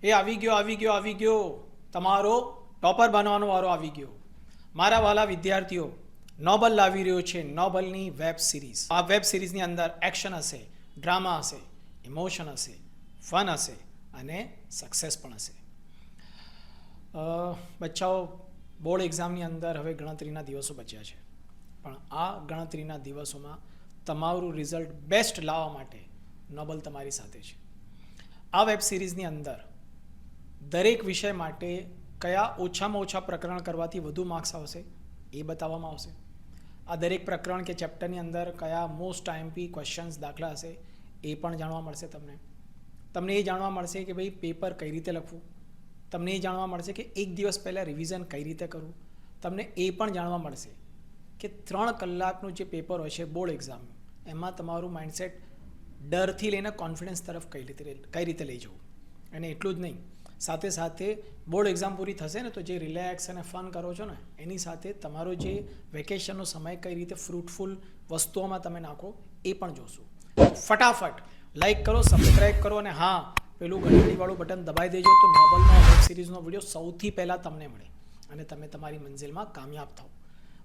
એ આવી ગયો તમારો ટોપર બનવાનો વારો આવી ગયો. મારા વાલા વિદ્યાર્થીઓ, નોબલ લાવી રહ્યો છે નોબલની વેબ સિરીઝ. આ વેબ સિરીઝની અંદર એક્શન હશે, ડ્રામા હશે, ઇમોશન હશે, ફન હશે અને સક્સેસ પણ હશે. બચ્ચાઓ, બોર્ડ એક્ઝામની અંદર હવે ગણતરીના દિવસો બચ્યા છે, પણ આ ગણતરીના દિવસોમાં તમારું રિઝલ્ટ બેસ્ટ લાવવા માટે નોબલ તમારી સાથે છે. આ વેબ સિરીઝની અંદર દરેક વિષય માટે કયા ઓછામાં ઓછા પ્રકરણ કરવાથી વધુ માર્ક્સ આવશે એ બતાવવામાં આવશે. આ દરેક પ્રકરણ કે ચેપ્ટરની અંદર કયા મોસ્ટ આઈએમપી ક્વેશ્ચન્સ દાખલા હશે એ પણ જાણવા મળશે. તમને એ જાણવા મળશે કે ભાઈ પેપર કઈ રીતે લખવું. તમને એ જાણવા મળશે કે એક દિવસ પહેલાં રિવિઝન કઈ રીતે કરવું. તમને એ પણ જાણવા મળશે કે 3 કલાકનું જે પેપર હોય છે બોર્ડ એક્ઝામનું, એમાં તમારું માઇન્ડસેટ ડરથી લઈને કોન્ફિડન્સ તરફ કઈ રીતે લઈ જવું. અને એટલું જ નહીં, સાથે સાથે બોર્ડ એક્ઝામ પૂરી થશે ને તો જે રિલેક્સ અને ફન કરો છો ને એની સાથે તમારો જે વેકેશનનો સમય કઈ રીતે ફ્રૂટફુલ વસ્તુઓમાં તમે નાખો એ પણ જોશું. ફટાફટ લાઈક કરો, સબસ્ક્રાઈબ કરો અને હા, પેલું ઘંટડીવાળું બટન દબાઈ દેજો તો નોબલનો વેબ સિરીઝનો વિડીયો સૌથી પહેલાં તમને મળે અને તમે તમારી મંઝિલમાં કામયાબ થાઓ.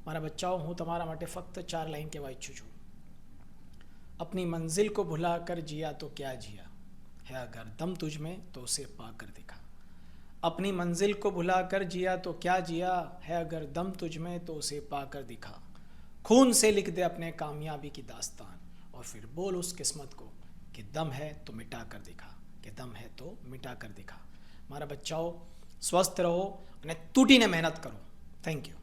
મારા બચ્ચાઓ, હું તમારા માટે ફક્ત 4 લાઈન કહેવા ઈચ્છું છું. अपनी मंजिल को भुला कर जिया तो क्या जिया है, अगर दम तुझ में तो उसे पा कर दिखा. अपनी मंजिल को भुला कर जिया तो क्या जिया है, अगर दम तुझ में तो उसे पा कर दिखा. खून से लिख दे अपने कामयाबी की दास्तान और फिर बोल उस किस्मत को कि दम है तो मिटा कर दिखा, कि दम है तो मिटा कर दिखा. મારા બચ્ચાઓ, સ્વસ્થ રહો અને તૂટીને મહેનત કરો. Thank you.